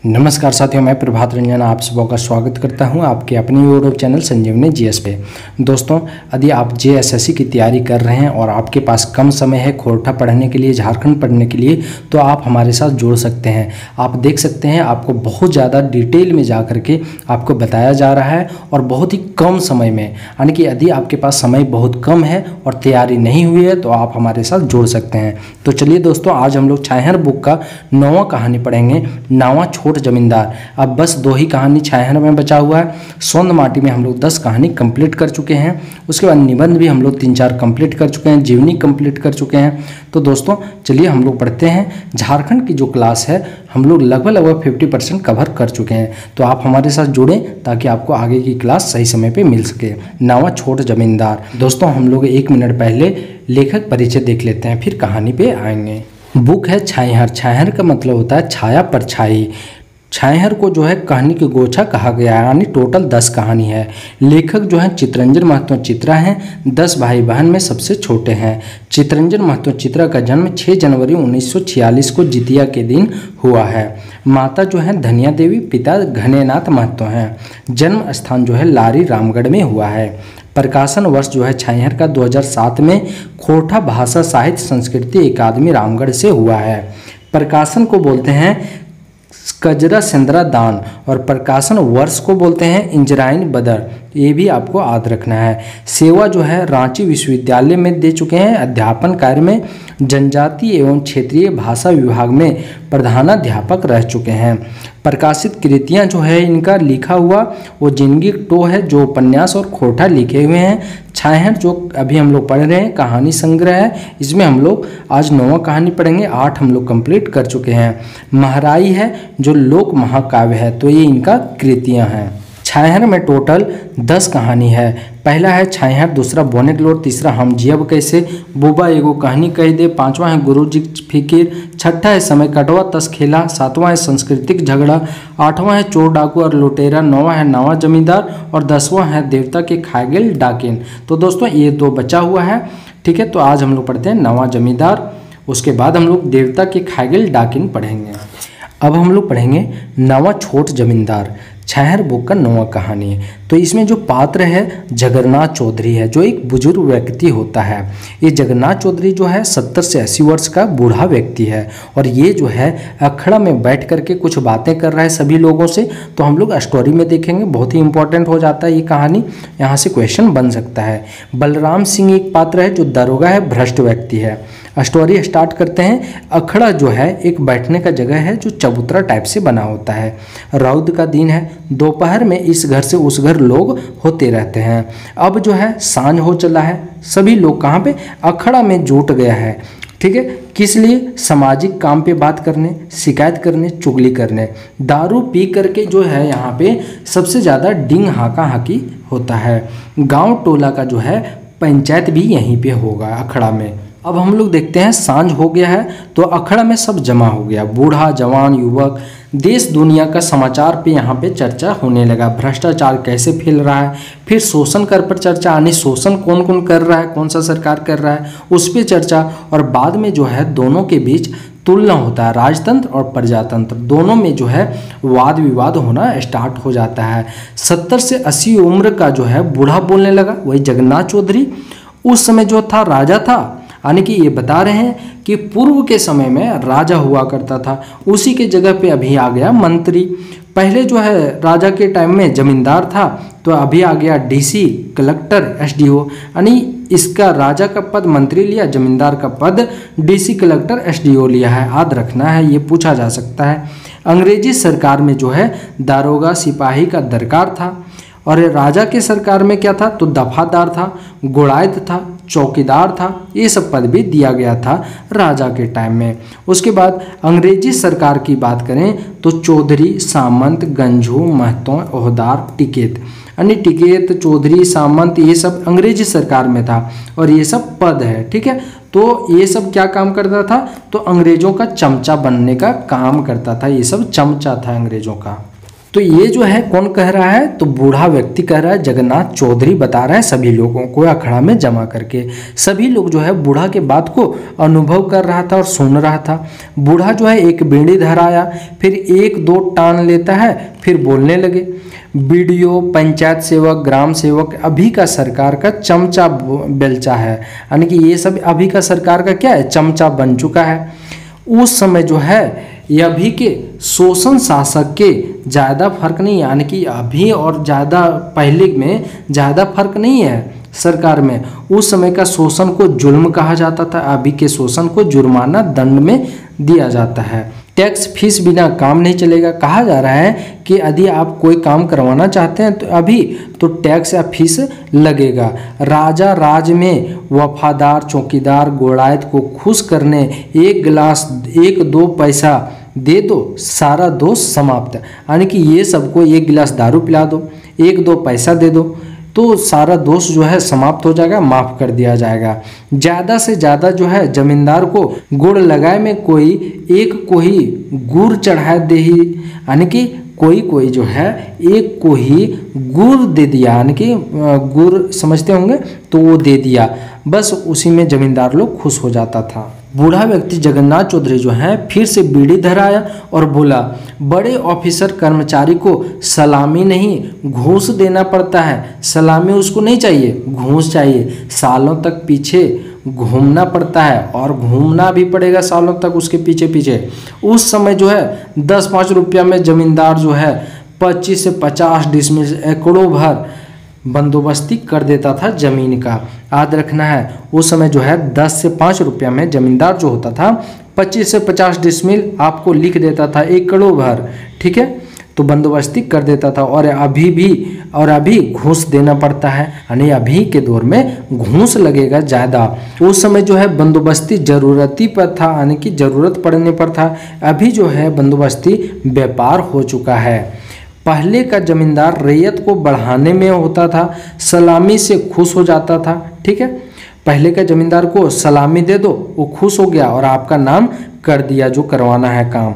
नमस्कार साथियों, मैं प्रभात रंजन आप सबों का स्वागत करता हूं आपके अपने यूट्यूब चैनल संजीवनी जीएस पे। दोस्तों, यदि आप जेएसएससी की तैयारी कर रहे हैं और आपके पास कम समय है खोरठा पढ़ने के लिए, झारखंड पढ़ने के लिए, तो आप हमारे साथ जुड़ सकते हैं। आप देख सकते हैं आपको बहुत ज़्यादा डिटेल में जा करके आपको बताया जा रहा है और बहुत ही कम समय में, यानी कि यदि आपके पास समय बहुत कम है और तैयारी नहीं हुई है तो आप हमारे साथ जुड़ सकते हैं। तो चलिए दोस्तों, आज हम लोग छाहर बुक का 9वां कहानी पढ़ेंगे, नावा छोट जमींदार। अब बस 2 ही कहानी छाहर में बचा हुआ है। सोंद माटी में हम लोग 10 कहानी कंप्लीट कर चुके हैं। उसके बाद निबंध भी हम लोग 3-4 कंप्लीट कर चुके हैं, जीवनी कंप्लीट कर चुके हैं। तो दोस्तों चलिए हम लोग पढ़ते हैं। झारखंड की जो क्लास है हम लोग लगभग 50% कवर कर चुके हैं। तो आप हमारे साथ जुड़ें ताकि आपको आगे की क्लास सही समय पे मिल सके। नावा छोट जमींदार। दोस्तों हम लोग 1 मिनट पहले लेखक परिचय देख लेते हैं, फिर कहानी पे आएंगे। बुक है छाहर। छाहर का मतलब होता है छाया परछाई। छाहर को जो है कहानी की गोछा कहा गया है, यानी टोटल 10 कहानी है। लेखक जो है चितरंजन महतो चित्रा हैं। 10 भाई बहन में सबसे छोटे हैं। चितरंजन महतो चित्रा का जन्म 6 जनवरी 1946 को जितिया के दिन हुआ है। माता जो है धनिया देवी, पिता घनेनाथ महतो हैं। जन्म स्थान जो है लारी रामगढ़ में हुआ है। प्रकाशन वर्ष जो है छाहर का 2007 में खोरठा भाषा साहित्य संस्कृति अकादमी रामगढ़ से हुआ है। प्रकाशन को बोलते हैं कजरा सेंद्रा दान और प्रकाशन वर्ष को बोलते हैं इंजराइन बदर। ये भी आपको याद रखना है। सेवा जो है रांची विश्वविद्यालय में दे चुके हैं। अध्यापन कार्य में जनजातीय एवं क्षेत्रीय भाषा विभाग में प्रधानाध्यापक रह चुके हैं। प्रकाशित कृतियां जो है इनका लिखा हुआ वो जिंदगी टो है, जो उपन्यास और खोरठा लिखे हुए हैं। छाहर जो अभी हम लोग पढ़ रहे हैं कहानी संग्रह है, इसमें हम लोग आज 9वां कहानी पढ़ेंगे। 8 हम लोग कंप्लीट कर चुके हैं। महराई है जो लोक महाकाव्य है, तो ये इनका कृतियां हैं। छाहर में टोटल 10 कहानी है। पहला है छाहर, दूसरा बोनेगलोर, तीसरा हम जियब कैसे, बुबा एगो कहानी कह दे, 5वां है गुरुजी फिकिर, 6ठा है समय कटवा तस खेला, 7वां है सांस्कृतिक झगड़ा, 8वां है चोर डाकू और लुटेरा, 9वां है नावा जमींदार और 10वां है देवता के खाए गेल डाकिन। तो दोस्तों ये 2 बचा हुआ है, ठीक है। तो आज हम लोग पढ़ते हैं नावा जमींदार, उसके बाद हम लोग देवता के खाए गेल डाकिन पढ़ेंगे। अब हम लोग पढ़ेंगे नावा छोट जमींदार। छाहर बुक का 9वां कहानी है। तो इसमें जो पात्र है जगन्नाथ चौधरी है, जो एक बुजुर्ग व्यक्ति होता है। ये जगन्नाथ चौधरी जो है 70 से 80 वर्ष का बूढ़ा व्यक्ति है और ये जो है अखड़ा में बैठ करके कुछ बातें कर रहा है सभी लोगों से। तो हम लोग स्टोरी में देखेंगे, बहुत ही इंपॉर्टेंट हो जाता है ये कहानी, यहाँ से क्वेश्चन बन सकता है। बलराम सिंह एक पात्र है जो दरोगा है, भ्रष्ट व्यक्ति है। स्टोरी स्टार्ट करते हैं। अखड़ा जो है एक बैठने का जगह है जो चबूतरा टाइप से बना होता है। रौद का दिन है, दोपहर में इस घर से उस घर लोग होते रहते हैं। अब जो है सांझ हो चला है, सभी लोग कहाँ पे अखड़ा में जुट गया है, ठीक है। किस लिए? सामाजिक काम पे बात करने, शिकायत करने, चुगली करने। दारू पी करके जो है यहाँ पे सबसे ज़्यादा डिंग हाका हाकी होता है। गांव टोला का जो है पंचायत भी यहीं पे होगा अखड़ा में। अब हम लोग देखते हैं सांझ हो गया है तो अखड़ा में सब जमा हो गया, बूढ़ा जवान युवक। देश दुनिया का समाचार पे यहाँ पे चर्चा होने लगा। भ्रष्टाचार कैसे फैल रहा है, फिर शोषण कर पर चर्चा, यानी शोषण कौन कौन कर रहा है, कौन सा सरकार कर रहा है उस पर चर्चा। और बाद में जो है दोनों के बीच तुलना होता है, राजतंत्र और प्रजातंत्र दोनों में जो है वाद विवाद होना स्टार्ट हो जाता है। 70 से 80 उम्र का जो है बूढ़ा बोलने लगा, वही जगन्नाथ चौधरी। उस समय जो था राजा था, यानी कि ये बता रहे हैं कि पूर्व के समय में राजा हुआ करता था, उसी के जगह पे अभी आ गया मंत्री। पहले जो है राजा के टाइम में जमींदार था, तो अभी आ गया डीसी, कलेक्टर, एसडीओ, यानी इसका राजा का पद मंत्री लिया, जमींदार का पद डीसी, कलेक्टर, एसडीओ लिया है। याद रखना है, ये पूछा जा सकता है। अंग्रेजी सरकार में जो है दारोगा सिपाही का दरकार था और राजा के सरकार में क्या था तो दफादार था, गुड़ायत था, चौकीदार था। ये सब पद भी दिया गया था राजा के टाइम में। उसके बाद अंग्रेजी सरकार की बात करें तो चौधरी, सामंत, गंझू, महतो, ओहदार, टिकैत, यानी टिकैत, चौधरी, सामंत, ये सब अंग्रेजी सरकार में था और ये सब पद है, ठीक है। तो ये सब क्या काम करता था तो अंग्रेजों का चमचा बनने का काम करता था। ये सब चमचा था अंग्रेजों का। तो ये जो है कौन कह रहा है, तो बूढ़ा व्यक्ति कह रहा है, जगन्नाथ चौधरी बता रहा है सभी लोगों को अखड़ा में जमा करके। सभी लोग जो है बूढ़ा के बात को अनुभव कर रहा था और सुन रहा था। बूढ़ा जो है एक बीड़ी धराया, फिर एक दो टान लेता है, फिर बोलने लगे। बीडीओ, पंचायत सेवक, ग्राम सेवक अभी का सरकार का चमचा बेलचा है, यानी कि ये सब अभी का सरकार का क्या है, चमचा बन चुका है। उस समय जो है ये अभी के शोषण शासक के ज़्यादा फर्क नहीं, यानी कि अभी और ज़्यादा पहले में ज़्यादा फर्क नहीं है सरकार में। उस समय का शोषण को जुल्म कहा जाता था, अभी के शोषण को जुर्माना दंड में दिया जाता है। टैक्स फीस बिना काम नहीं चलेगा। कहा जा रहा है कि यदि आप कोई काम करवाना चाहते हैं तो अभी तो टैक्स या फीस लगेगा। राजा राज में वफादार चौकीदार गोड़ायत को खुश करने एक गिलास 1-2 पैसा दे दो, सारा दोष समाप्त। यानी कि ये सबको एक गिलास दारू पिला दो, 1-2 पैसा दे दो, तो सारा दोष जो है समाप्त हो जाएगा, माफ़ कर दिया जाएगा। ज़्यादा से ज़्यादा जो है जमींदार को गुड़ लगाए में कोई एक को ही गुड़ चढ़ाए दे ही, यानी कि कोई जो है एक को ही गुड़ दे दिया, यानी कि गुड़ समझते होंगे, तो वो दे दिया, बस उसी में जमींदार लोग खुश हो जाता था। बूढ़ा व्यक्ति जगन्नाथ चौधरी जो है फिर से बीड़ी धराया और बोला, बड़े ऑफिसर कर्मचारी को सलामी नहीं घूस देना पड़ता है। सलामी उसको नहीं चाहिए, घूस चाहिए। सालों तक पीछे घूमना पड़ता है और घूमना भी पड़ेगा सालों तक उसके पीछे पीछे। उस समय जो है 10-5 रुपया में जमींदार जो है 25 से 50 डिसमिल एकड़ों भर बंदोबस्ती कर देता था जमीन का। याद रखना है उस समय जो है 10 से 5 रुपया में जमींदार जो होता था 25 से 50 डिसमिल आपको लिख देता था एकड़ों भर, ठीक है, तो बंदोबस्ती कर देता था। और अभी घूस देना पड़ता है, यानी अभी के दौर में घूस लगेगा ज़्यादा। उस समय जो है बंदोबस्ती ज़रूरती पर था, यानी कि ज़रूरत पड़ने पर था। अभी जो है बंदोबस्ती व्यापार हो चुका है। पहले का जमींदार रैयत को बढ़ाने में होता था, सलामी से खुश हो जाता था, ठीक है। पहले का जमींदार को सलामी दे दो, वो खुश हो गया और आपका नाम कर दिया जो करवाना है काम।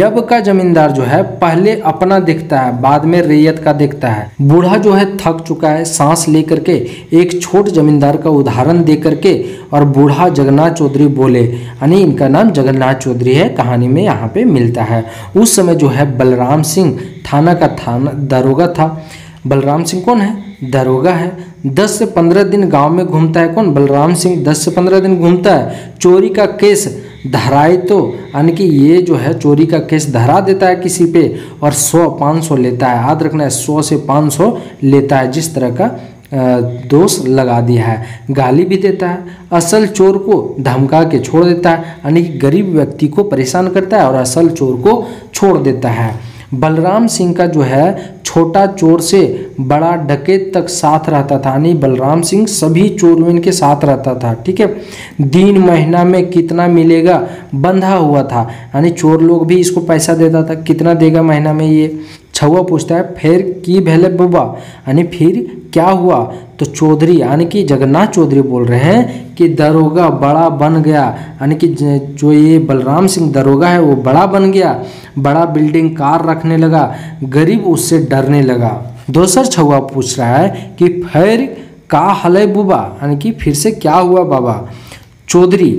अब का जमींदार जो है पहले अपना देखता है, बाद में रैयत का देखता है। बूढ़ा जो है थक चुका है, सांस लेकर के एक छोट जमींदार का उदाहरण दे करके और बूढ़ा जगन्नाथ चौधरी बोले, यानी इनका नाम जगन्नाथ चौधरी है, कहानी में यहाँ पे मिलता है। उस समय जो है बलराम सिंह थाना दरोगा था। बलराम सिंह कौन है, दरोगा है। 10 से 15 दिन गांव में घूमता है। कौन, बलराम सिंह 10 से 15 दिन घूमता है। चोरी का केस धराए तो, यानी कि ये जो है चोरी का केस धरा देता है किसी पे और 100-500 लेता है। याद रखना है 100 से 500 लेता है, जिस तरह का दोष लगा दिया है। गाली भी देता है, असल चोर को धमका के छोड़ देता है, यानी कि गरीब व्यक्ति को परेशान करता है और असल चोर को छोड़ देता है। बलराम सिंह का जो है छोटा चोर से बड़ा डकैत तक साथ रहता था, यानी बलराम सिंह सभी चोरों के साथ रहता था, ठीक है। दिन महीना में कितना मिलेगा बंधा हुआ था, यानी चोर लोग भी इसको पैसा देता था, कितना देगा महीना में। ये छुआ पूछता है, फिर की भेले बुबा, यानी फिर क्या हुआ, तो चौधरी यानी कि जगन्नाथ चौधरी बोल रहे हैं कि दरोगा बड़ा बन गया, यानी कि जो ये बलराम सिंह दरोगा है वो बड़ा बन गया, बड़ा बिल्डिंग कार रखने लगा, गरीब उससे डरने लगा। दोसर छुआ पूछ रहा है कि फिर का हले बुबा, यानी कि फिर से क्या हुआ बाबा। चौधरी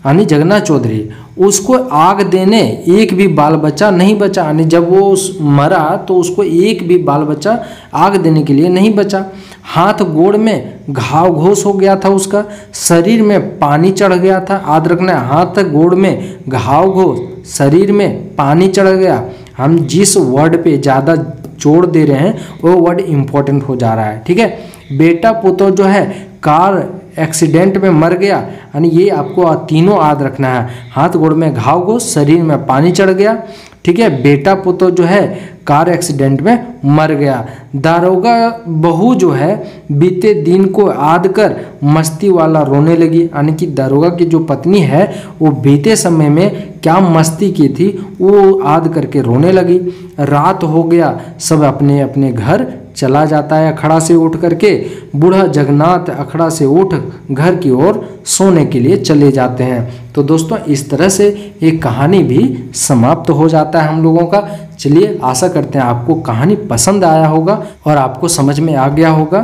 यानी जगन्नाथ चौधरी, उसको आग देने एक भी बाल बच्चा नहीं बचा, यानी जब वो मरा तो उसको एक भी बाल बच्चा आग देने के लिए नहीं बचा। हाथ गोड़ में घाव घोस हो गया था, उसका शरीर में पानी चढ़ गया था। याद रखना, हाथ गोड़ में घाव घोस, शरीर में पानी चढ़ गया। हम जिस वर्ड पे ज़्यादा जोर दे रहे हैं वो वर्ड इम्पोर्टेंट हो जा रहा है, ठीक है। बेटा पुतो जो है कार एक्सीडेंट में मर गया, यानी ये आपको तीनों याद रखना है। हाथ गोड़ में घाव घोस, शरीर में पानी चढ़ गया, ठीक है। बेटा पुतो जो है कार एक्सीडेंट में मर गया। दारोगा बहू जो है बीते दिन को याद कर मस्ती वाला रोने लगी, यानी कि दारोगा की जो पत्नी है वो बीते समय में क्या मस्ती की थी वो याद करके रोने लगी। रात हो गया, सब अपने अपने घर चला जाता है अखड़ा से उठ करके। बूढ़ा जगन्नाथ अखड़ा से उठ घर की ओर सोने के लिए चले जाते हैं। तो दोस्तों इस तरह से एक कहानी भी समाप्त हो जाता है हम लोगों का। चलिए आशा करते हैं आपको कहानी पसंद आया होगा और आपको समझ में आ गया होगा।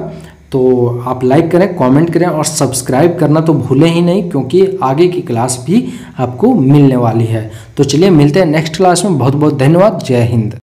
तो आप लाइक करें, कमेंट करें और सब्सक्राइब करना तो भूलें ही नहीं, क्योंकि आगे की क्लास भी आपको मिलने वाली है। तो चलिए मिलते हैं नेक्स्ट क्लास में। बहुत बहुत धन्यवाद। जय हिंद।